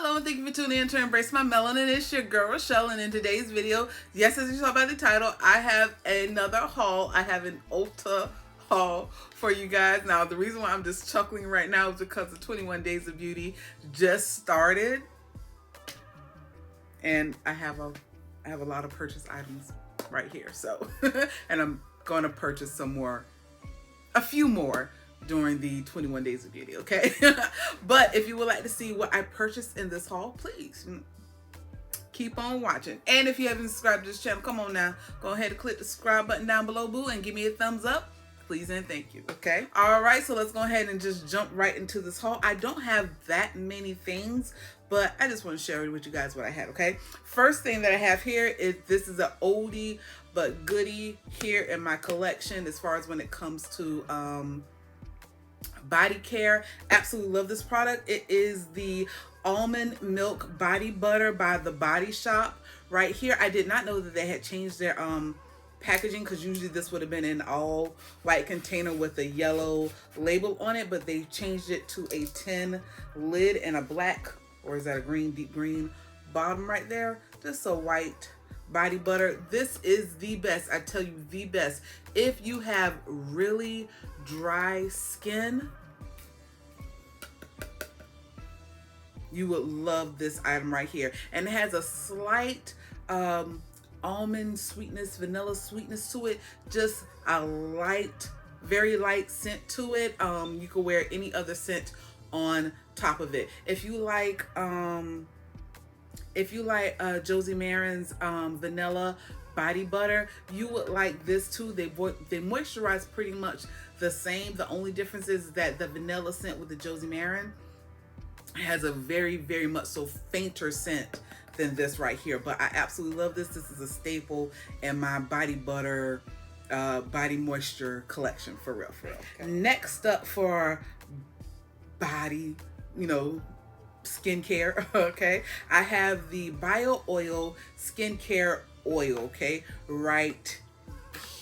Hello and thank you for tuning in to Embrace My Melanin. It's your girl Rochelle, and in today's video, yes, as you saw by the title, I have another haul. I have an ULTA haul for you guys. Now, the reason why I'm just chuckling right now is because the 21 Days of Beauty just started, and I have a lot of purchase items right here. So, and I'm going to purchase a few more during the 21 Days of Beauty, okay? But if you would like to see what I purchased in this haul, please keep on watching. And if you haven't subscribed to this channel, come on now, go ahead and click the subscribe button down below, boo, and give me a thumbs up, please and thank you, okay? All right, so let's go ahead and just jump right into this haul. I don't have that many things, but I just want to share with you guys what I have, okay? First thing that I have here is, this is an oldie but goodie here in my collection as far as when it comes to body care. Absolutely love this product. It is the Almond Milk Body Butter by The Body Shop right here. I did not know that they had changed their packaging, because usually this would have been in all white container with a yellow label on it, but they changed it to a tin lid and a black, or is that a green, deep green bottom right there. Just a white body butter. This is the best. I tell you, the best. If you have really dry skin, you would love this item right here. And it has a slight almond sweetness, vanilla sweetness to it. Just a light, very light scent to it. You could wear any other scent on top of it. If you like Josie Maran's vanilla body butter, you would like this too. They moisturize pretty much the same. The only difference is that the vanilla scent with the Josie Maran has a very, very much so fainter scent than this right here. But I absolutely love this. This is a staple in my body butter, body moisture collection, for real, for real. Okay. Next up for body, skincare, okay, I have the Bio Oil Skincare Oil, okay, right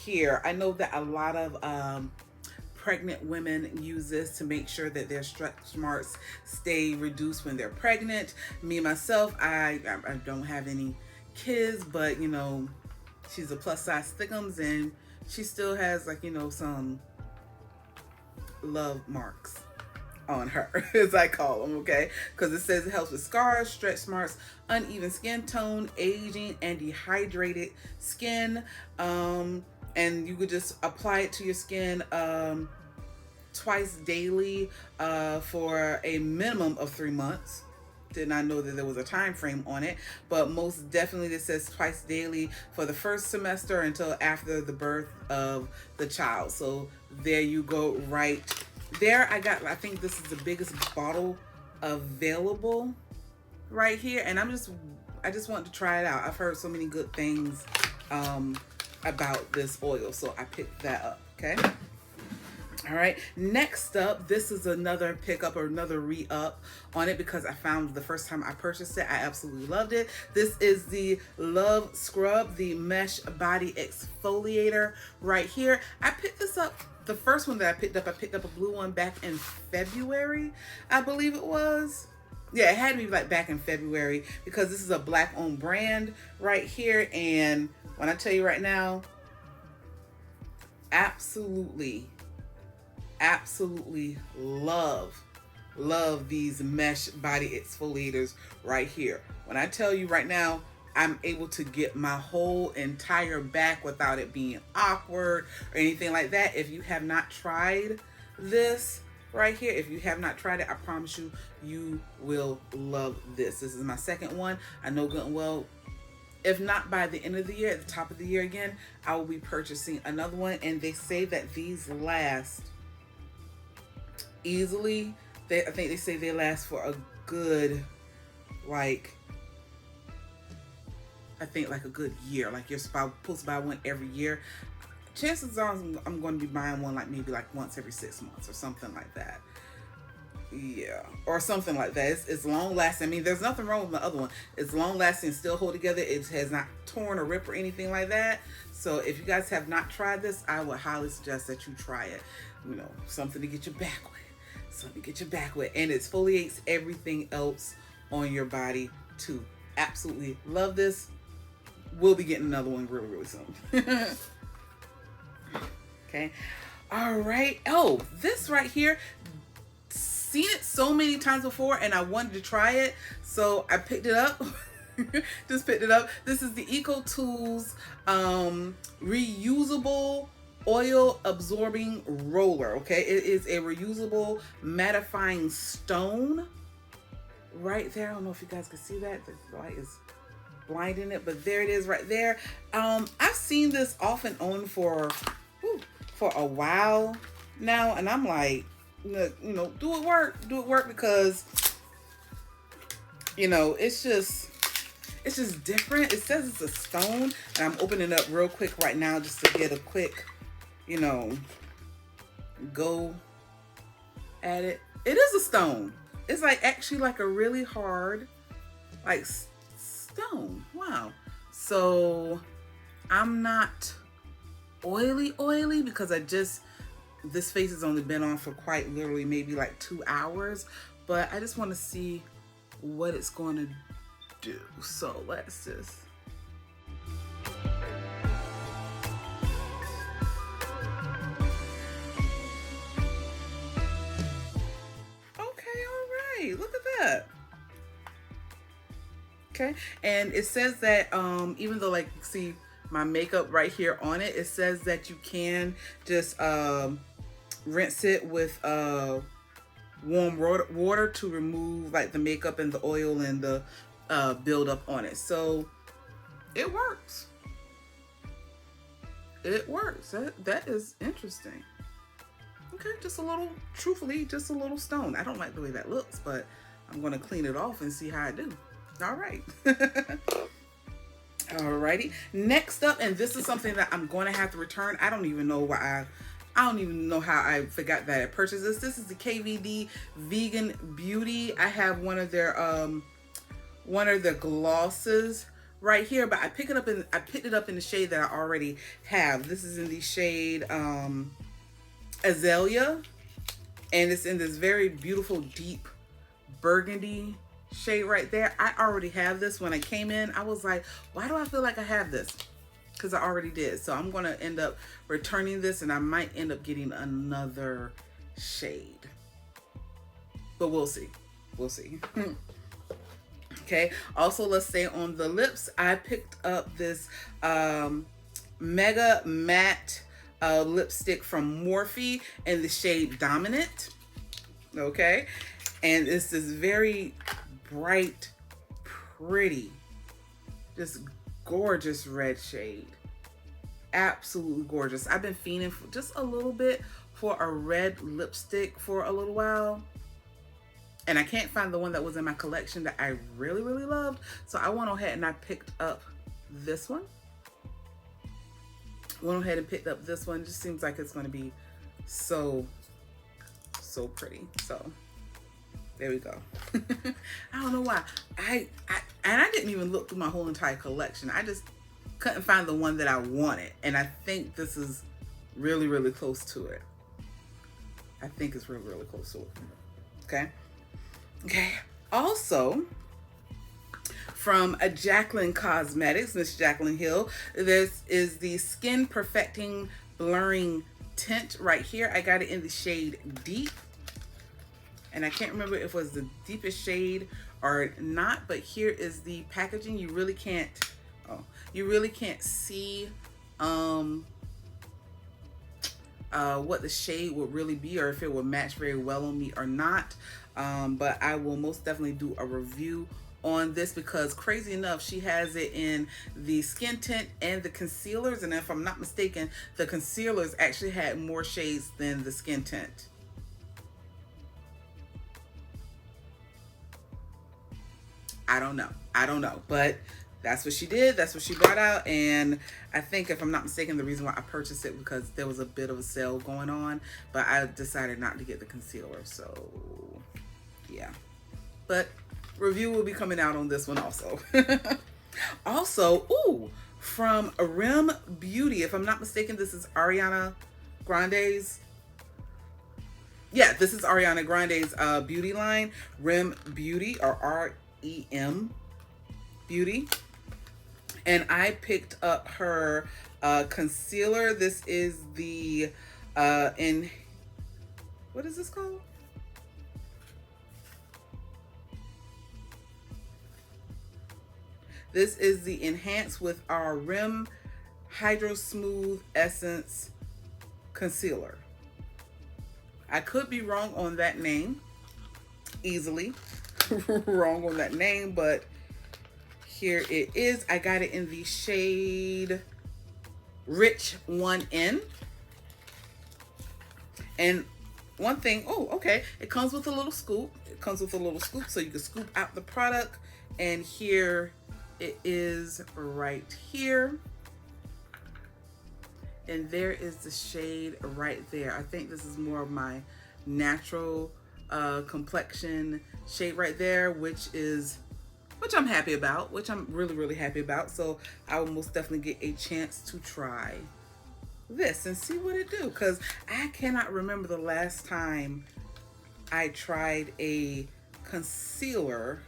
here. I know that a lot of pregnant women use this to make sure that their stretch marks stay reduced when they're pregnant. Me, myself, I don't have any kids, but, she's a plus size thickums, and she still has, like, some love marks on her, as I call them, okay? Because it says it helps with scars, stretch marks, uneven skin tone, aging, and dehydrated skin. And you could just apply it to your skin twice daily for a minimum of 3 months. Did not know that there was a time frame on it, but most definitely it says twice daily for the first semester until after the birth of the child. So there you go, right there. I think this is the biggest bottle available right here, and I just want to try it out. I've heard so many good things about this oil, so I picked that up, okay? All right, next up, this is another pickup or another re-up on it, because I found the first time I purchased it, I absolutely loved it. This is the Love Scrub, the Mesh Body Exfoliator right here. I picked this up, the first one that I picked up a blue one back in February, I believe it was. Yeah, it had to be like back in February, because this is a black owned brand right here. And when I tell you right now, absolutely love these mesh body exfoliators right here. When I tell you right now, I'm able to get my whole entire back without it being awkward or anything like that. If you have not tried this right here, if you have not tried it, I promise you, you will love this. This is my second one. I know good and well, if not by the end of the year, at the top of the year again, I will be purchasing another one. And they say that these last easily. I think they say they last for a good, like, I think like a good year. Like, you're supposed to buy one every year. Chances are I'm going to be buying one like maybe like once every 6 months or something like that. Yeah, or something like that. It's long lasting. I mean, there's nothing wrong with the other one. It's long lasting, still hold together. It has not torn or ripped or anything like that. So if you guys have not tried this, I would highly suggest that you try it. Something to get your back with. Something to get your back with. And it exfoliates everything else on your body too. Absolutely love this. We'll be getting another one really, really soon. Okay. All right. Oh, this right here, seen it so many times before and I wanted to try it. So I picked it up. Just picked it up. This is the EcoTools reusable oil absorbing roller. Okay. It is a reusable mattifying stone right there. I don't know if you guys can see that. The light is blinding it, but there it is right there. I've seen this off and on for a while now, and I'm like, you know, do it work, because you know, it's just different. It says it's a stone, and I'm opening it up real quick right now just to get a quick, you know, go at it. It is a stone. It's like actually like a really hard, like stone. Wow. So I'm not oily because this face has only been on for quite literally maybe like 2 hours, but I just want to see what it's going to do. So let's just, okay, all right, look at that. Okay, and it says that even though, like, see my makeup right here on it, it says that you can just rinse it with warm water to remove like the makeup and the oil and the buildup on it. So it works. It works. That is interesting. Okay, just a little, truthfully, just a little stone. I don't like the way that looks, but I'm gonna clean it off and see how I do. All right. Alrighty. Next up, and this is something that I'm going to have to return. I don't even know why I don't even know how I forgot that I purchased this. This is the KVD Vegan Beauty. I have one of their glosses right here, but I picked it up in the shade that I already have. This is in the shade Azalea, and it's in this very beautiful deep burgundy shade right there. I already have this. When I came in, I was like, why do I feel like I have this? Because I already did. So I'm going to end up returning this, and I might end up getting another shade, but we'll see. We'll see. Okay. Also, let's stay on the lips. I picked up this Mega Matte lipstick from Morphe in the shade Dominant. Okay. And it's this very bright, pretty, just gorgeous red shade. Absolutely gorgeous. I've been fiending for just a little bit for a red lipstick for a little while, and I can't find the one that was in my collection that I really, really loved. So I went ahead and I picked up this one. Went ahead and picked up this one. Just seems like it's going to be so pretty. So there we go. I don't know why. I didn't even look through my whole entire collection. I just couldn't find the one that I wanted. And I think this is really, really close to it. I think it's really, really close to it. Okay. Okay. Also, from Jaclyn Cosmetics, Miss Jaclyn Hill, this is the Skin Perfecting Blurring Tint right here. I got it in the shade Deep. And I can't remember if it was the deepest shade or not, but here is the packaging. You really can't see what the shade would really be, or if it would match very well on me or not. But I will most definitely do a review on this, because crazy enough, she has it in the skin tint and the concealers. And if I'm not mistaken, the concealers actually had more shades than the skin tint. I don't know, but that's what she did. That's what she brought out. And I think, if I'm not mistaken, the reason why I purchased it because there was a bit of a sale going on, but I decided not to get the concealer. So yeah, but review will be coming out on this one also. Also, ooh, from Rim Beauty. If I'm not mistaken, this is Ariana Grande's. Yeah, this is Ariana Grande's beauty line, Rim Beauty, or EM Beauty. And I picked up her concealer. This is the what is this called? This is the Enhance with Our Rim Hydro Smooth Essence Concealer. I could be wrong on that name, easily wrong on that name, but here it is. I got it in the shade Rich 1N. And one thing, oh, okay, it comes with a little scoop. It comes with a little scoop, so you can scoop out the product. And here it is right here. And there is the shade right there. I think this is more of my natural complexion shade right there, which I'm happy about, which I'm really, really happy about. So I will most definitely get a chance to try this and see what it do, because I cannot remember the last time I tried a concealer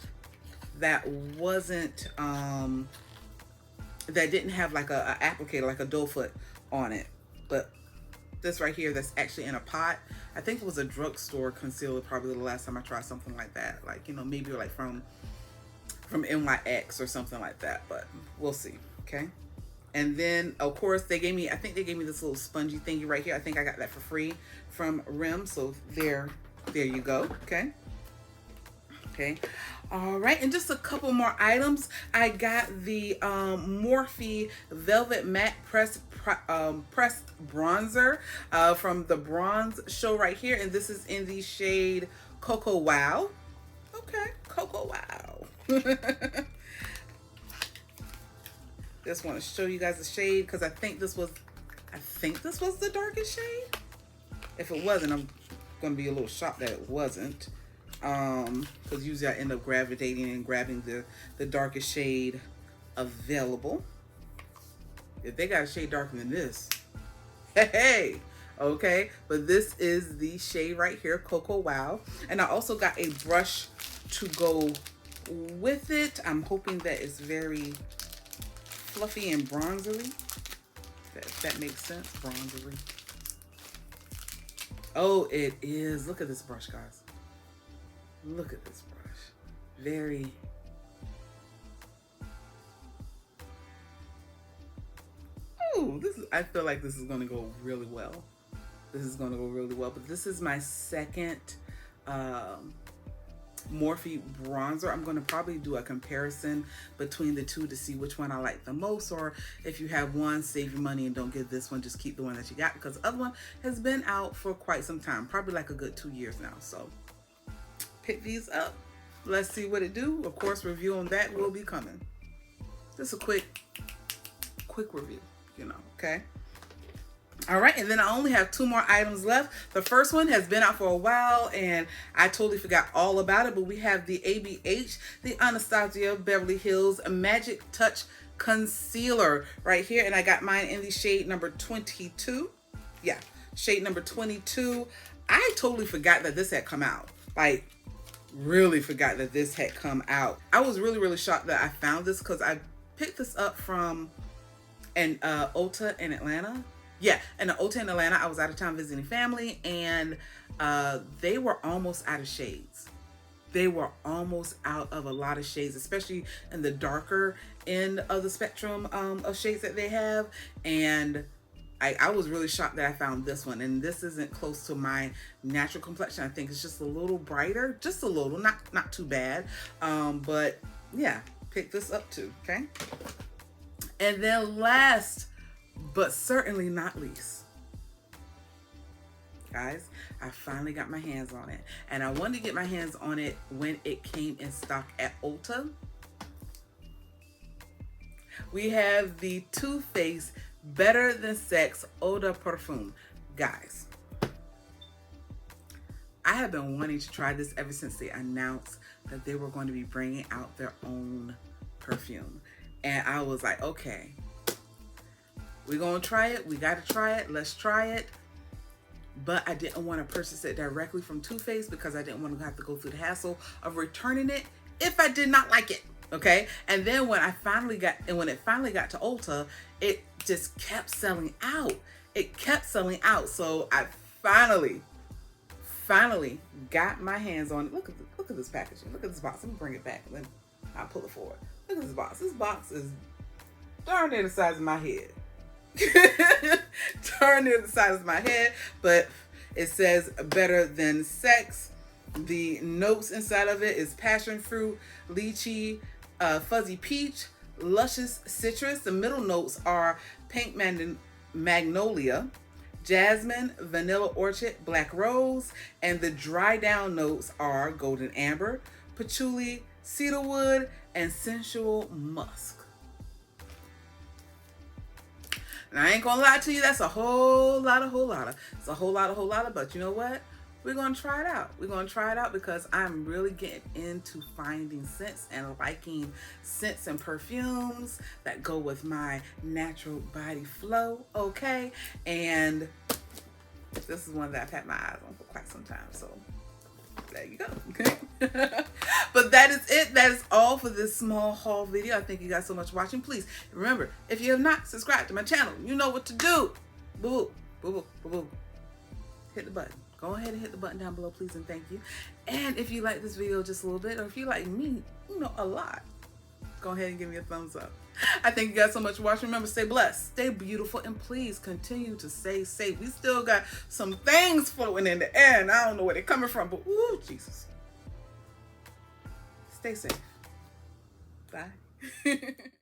that wasn't that didn't have like a applicator, like a doe foot on it. But this right here, that's actually in a pot. I think it was a drugstore concealer probably the last time I tried something like that, like, you know, maybe like from NYX or something like that, but we'll see. Okay. And then of course they gave me, I think they gave me this little spongy thingy right here. I think I got that for free from Rim. So there you go. Okay. Okay. All right. And just a couple more items. I got the Morphe Velvet Matte Pressed Bronzer from the Bronze Show right here. And this is in the shade Cocoa Wow. Okay. Cocoa Wow. Just want to show you guys the shade because I think this was the darkest shade. If it wasn't, I'm gonna be a little shocked that it wasn't. Because usually I end up gravitating and grabbing the darkest shade available. If they got a shade darker than this, hey, okay. But this is the shade right here, Cocoa Wow. And I also got a brush to go with it. I'm hoping that it's very fluffy and bronzery. If that makes sense, bronzery. Oh, it is. Look at this brush, guys. Look at this brush. Very. Oh, I feel like this is going to go really well. This is going to go really well. But this is my second Morphe bronzer. I'm going to probably do a comparison between the two to see which one I like the most, or if you have one, save your money and don't get this one, just keep the one that you got, because the other one has been out for quite some time, probably like a good 2 years now. So pick these up, let's see what it do. Of course, review on that will be coming. Just a quick review, you know. Okay. All right, and then I only have 2 more items left. The first one has been out for a while, and I totally forgot all about it, but we have the ABH, the Anastasia Beverly Hills Magic Touch Concealer right here, and I got mine in the shade number 22. Yeah, shade number 22. I totally forgot that this had come out. Like, really forgot that this had come out. I was really, really shocked that I found this, because I picked this up from an ULTA in Atlanta. Yeah, in the ULTA in Atlanta, I was out of town visiting family, and they were almost out of shades. They were almost out of a lot of shades, especially in the darker end of the spectrum of shades that they have. And I was really shocked that I found this one. And this isn't close to my natural complexion. I think it's just a little brighter, just a little, not too bad. But yeah, pick this up too, okay? And then last but certainly not least, guys, I finally got my hands on it, and I wanted to get my hands on it when it came in stock at ULTA. We have the Too Faced Better Than Sex Oda Perfume. Guys, I have been wanting to try this ever since they announced that they were going to be bringing out their own perfume, and I was like, okay, we're gonna try it. We gotta try it. Let's try it. But I didn't want to purchase it directly from Too Faced because I didn't want to have to go through the hassle of returning it if I did not like it. Okay. And then when it finally got to Ulta, it just kept selling out. It kept selling out. So I finally got my hands on it. Look at this packaging. Look at this box. Let me bring it back and then I'll pull it forward. Look at this box. This box is darn near the size of my head. Darn near the size of my head, but it says better than sex. The notes inside of it is passion fruit, lychee, fuzzy peach, luscious citrus. The middle notes are pink magnolia, jasmine, vanilla orchid, black rose, and the dry down notes are golden amber, patchouli, cedarwood, and sensual musk. And I ain't gonna lie to you, that's a whole lot. It's a whole lot, but you know what? We're gonna try it out. We're gonna try it out because I'm really getting into finding scents and liking scents and perfumes that go with my natural body flow, okay? And this is one that I've had my eyes on for quite some time, so there you go, okay? But that is it. That is all for this small haul video. I thank you guys so much for watching. Please remember, if you have not subscribed to my channel, you know what to do. Boo, boo, boo, boo, boo. Hit the button. Go ahead and hit the button down below, please, and thank you. And if you like this video just a little bit, or if you like me, you know, a lot, go ahead and give me a thumbs up. I thank you guys so much for watching. Remember, stay blessed, stay beautiful, and please continue to stay safe. We still got some things floating in the air, and I don't know where they're coming from, but ooh, Jesus. Stay safe. Bye.